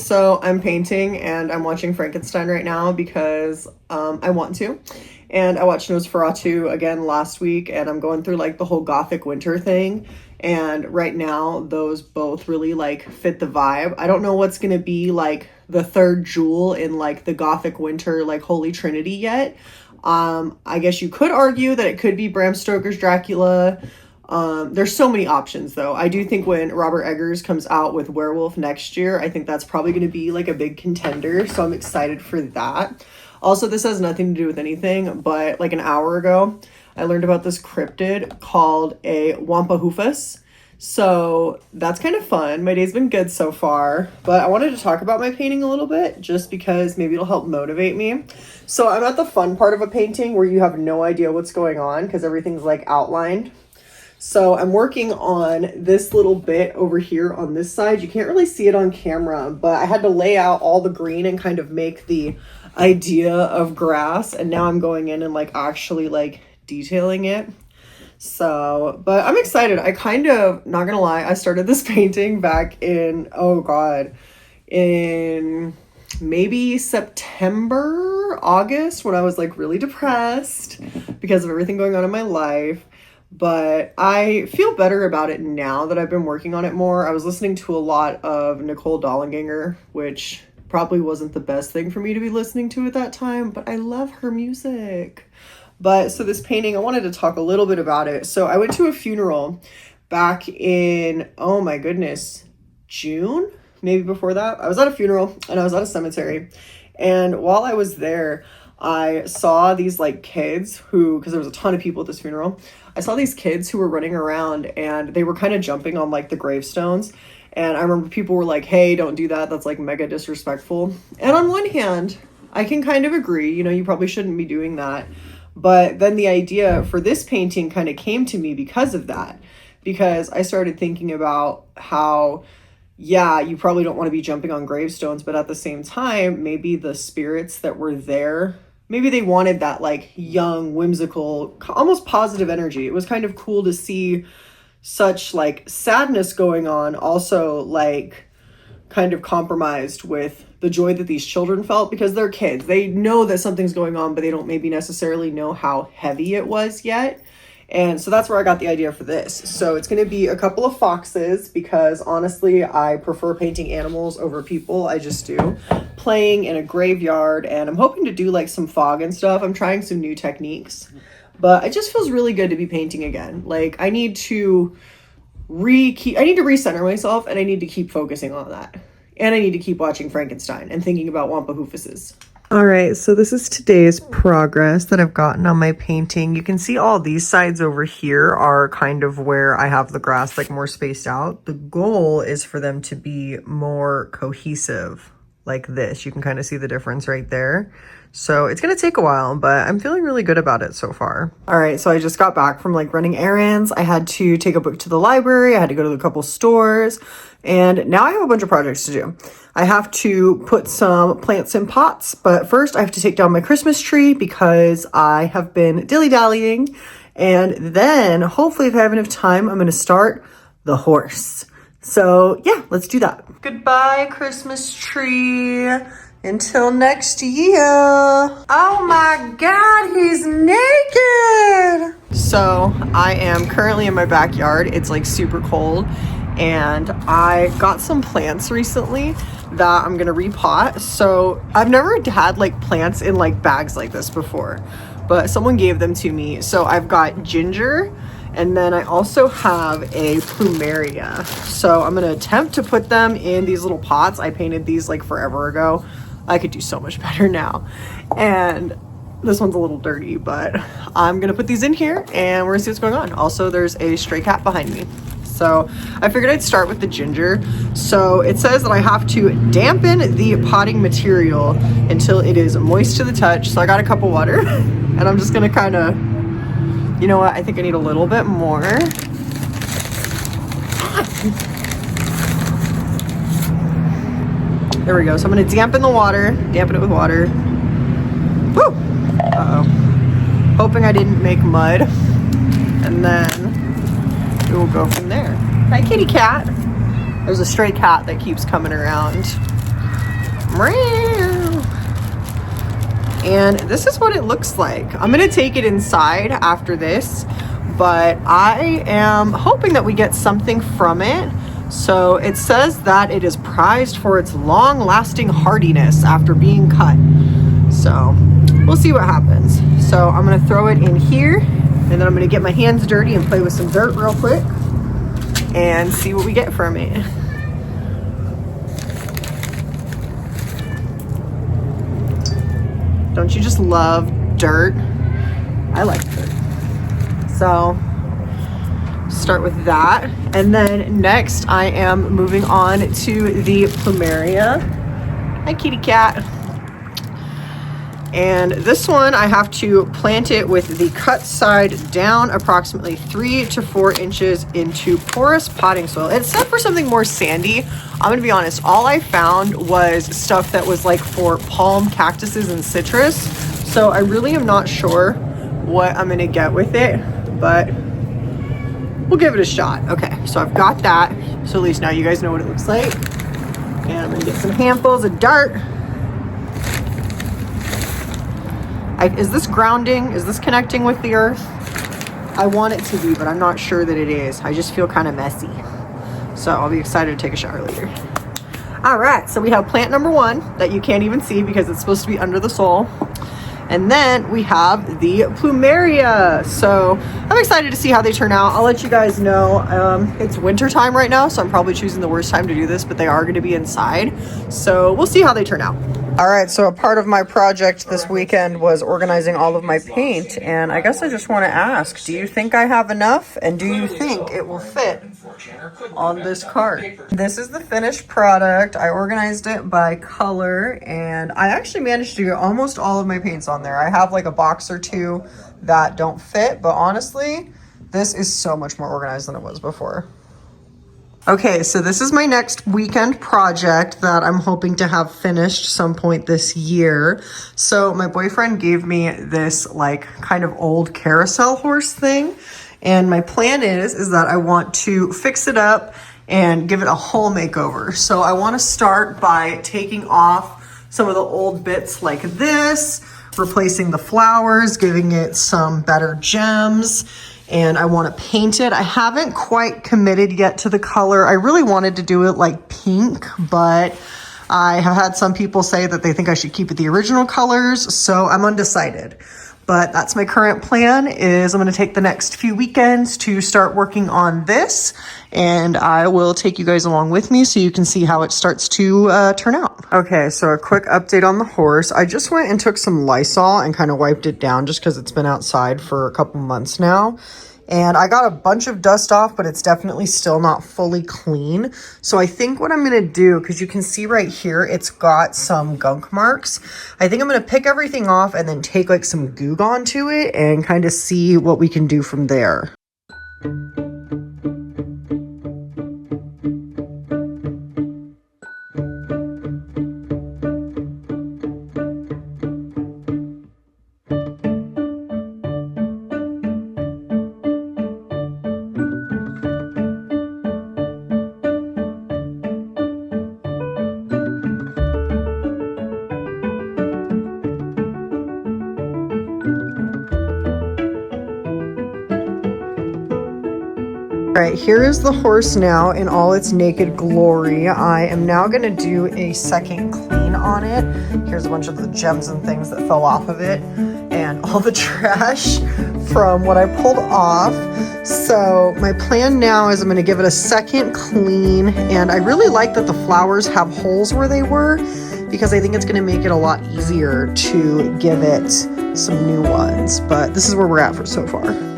So I'm painting and I'm watching Frankenstein right now because I want to. And I watched Nosferatu again last week, and I'm going through like the whole gothic winter thing. And right now, those both really like fit the vibe. I don't know what's gonna be like the third jewel in like the gothic winter like Holy Trinity yet. I guess you could argue that it could be Bram Stoker's Dracula. There's so many options though. I do think when Robert Eggers comes out with Werewolf next year, I think that's probably going to be like a big contender. So I'm excited for that. Also, this has nothing to do with anything, but like an hour ago, I learned about this cryptid called a Wampahufus. So that's kind of fun. My day's been good so far, but I wanted to talk about my painting a little bit just because maybe it'll help motivate me. So I'm at the fun part of a painting where you have no idea what's going on because everything's like outlined. So I'm working on this little bit over here on this side. You can't really see it on camera, but I had to lay out all the green and kind of make the idea of grass. And now I'm going in and like actually like detailing it. So, but I'm excited. I kind of, not gonna lie, I started this painting back in, oh God, in maybe September, August, when I was like really depressed because of everything going on in my life. But I feel better about it now that I've been working on it more. I was listening to a lot of Nicole Dollanganger, which probably wasn't the best thing for me to be listening to at that time, but I love her music. But so this painting, I wanted to talk a little bit about it. So I went to a funeral back in, oh my goodness, June, maybe before that. I was at a funeral and I was at a cemetery. And while I was there, I saw these like kids who, because there was a ton of people at this funeral, I saw these kids who were running around and they were kind of jumping on like the gravestones. And I remember people were like, hey, don't do that. That's like mega disrespectful. And on one hand, I can kind of agree, you know, you probably shouldn't be doing that. But then the idea for this painting kind of came to me because of that, because I started thinking about how, yeah, you probably don't want to be jumping on gravestones, but at the same time, maybe the spirits that were there, maybe they wanted that like young, whimsical, almost positive energy. It was kind of cool to see such like sadness going on, also like kind of compromised with the joy that these children felt because they're kids. They know that something's going on, but they don't maybe necessarily know how heavy it was yet. And so that's where I got the idea for this. So it's going to be a couple of foxes because honestly, I prefer painting animals over people. I just do. Playing in a graveyard, and I'm hoping to do like some fog and stuff. I'm trying some new techniques, but it just feels really good to be painting again. Like I need to recenter myself, and I need to keep focusing on that. And I need to keep watching Frankenstein and thinking about Wampahufuses. All right, so this is today's progress that I've gotten on my painting. You can see all these sides over here are kind of where I have the grass like more spaced out. The goal is for them to be more cohesive like this. You can kind of see the difference right there. So it's going to take a while, but I'm feeling really good about it so far. All right, so I just got back from like running errands. I had to take a book to the library. I had to go to a couple stores, and now I have a bunch of projects to do. I have to put some plants in pots, but first I have to take down my Christmas tree because I have been dilly-dallying. And then hopefully if I have enough time, I'm going to start the horse. So yeah, let's do that. Goodbye, Christmas tree. Until next year. Oh my God, he's naked. So I am currently in my backyard. It's like super cold. And I got some plants recently that I'm gonna repot. So I've never had like plants in like bags like this before, but someone gave them to me. So I've got ginger, and then I also have a plumeria. So I'm gonna attempt to put them in these little pots. I painted these like forever ago. I could do so much better now. And this one's a little dirty, but I'm gonna put these in here and we're gonna see what's going on. Also, there's a stray cat behind me. So I figured I'd start with the ginger. So it says that I have to dampen the potting material until it is moist to the touch. So I got a cup of water and I'm just gonna kind of, you know what, I think I need a little bit more. There we go. So I'm going to dampen it with water. Woo! Uh-oh. Hoping I didn't make mud. And then we will go from there. Hi, kitty cat. There's a stray cat that keeps coming around. And this is what it looks like. I'm gonna take it inside after this, but I am hoping that we get something from it. So it says that it is prized for its long-lasting hardiness after being cut. So we'll see what happens. So I'm gonna throw it in here, and then I'm gonna get my hands dirty and play with some dirt real quick and see what we get from it. Don't you just love dirt? I like dirt. So start with that. And then next I am moving on to the plumeria. Hi, kitty cat. And this one, I have to plant it with the cut side down approximately 3 to 4 inches into porous potting soil. It said for something more sandy. I'm gonna be honest, all I found was stuff that was like for palm cactuses and citrus. So I really am not sure what I'm gonna get with it, but we'll give it a shot. Okay, so I've got that. So at least now you guys know what it looks like. And I'm gonna get some handfuls of dirt. Is this grounding? Is this connecting with the earth? I want it to be, but I'm not sure that it is. I just feel kind of messy. So I'll be excited to take a shower later. All right, so we have plant number 1 that you can't even see because it's supposed to be under the soil. And then we have the plumeria. So I'm excited to see how they turn out. I'll let you guys know. It's winter time right now, so I'm probably choosing the worst time to do this, but they are going to be inside. So we'll see how they turn out. All right, so a part of my project this weekend was organizing all of my paint, and I guess I just want to ask, do you think I have enough, and do you think it will fit on this cart? This is the finished product. I organized it by color, and I actually managed to get almost all of my paints on there. I have like a box or two that don't fit, but honestly, this is so much more organized than it was before. Okay, so this is my next weekend project that I'm hoping to have finished some point this year. So my boyfriend gave me this like kind of old carousel horse thing. And my plan is that I want to fix it up and give it a whole makeover. So I want to start by taking off some of the old bits like this, replacing the flowers, giving it some better gems. And I want to paint it. I haven't quite committed yet to the color. I really wanted to do it like pink, but I have had some people say that they think I should keep it the original colors, so I'm undecided. But that's my current plan. Is I'm going to take the next few weekends to start working on this, and I will take you guys along with me so you can see how it starts to turn out. Okay, so a quick update on the horse. I just went and took some Lysol and kind of wiped it down just because it's been outside for a couple months now. And I got a bunch of dust off, but it's definitely still not fully clean. So I think what I'm going to do, because you can see right here, it's got some gunk marks. I think I'm going to pick everything off and then take like some Goo Gone to it and kind of see what we can do from there. All right, here is the horse now in all its naked glory. I am now gonna do a second clean on it. Here's a bunch of the gems and things that fell off of it and all the trash from what I pulled off. So my plan now is I'm gonna give it a second clean, and I really like that the flowers have holes where they were because I think it's gonna make it a lot easier to give it some new ones. But this is where we're at for so far.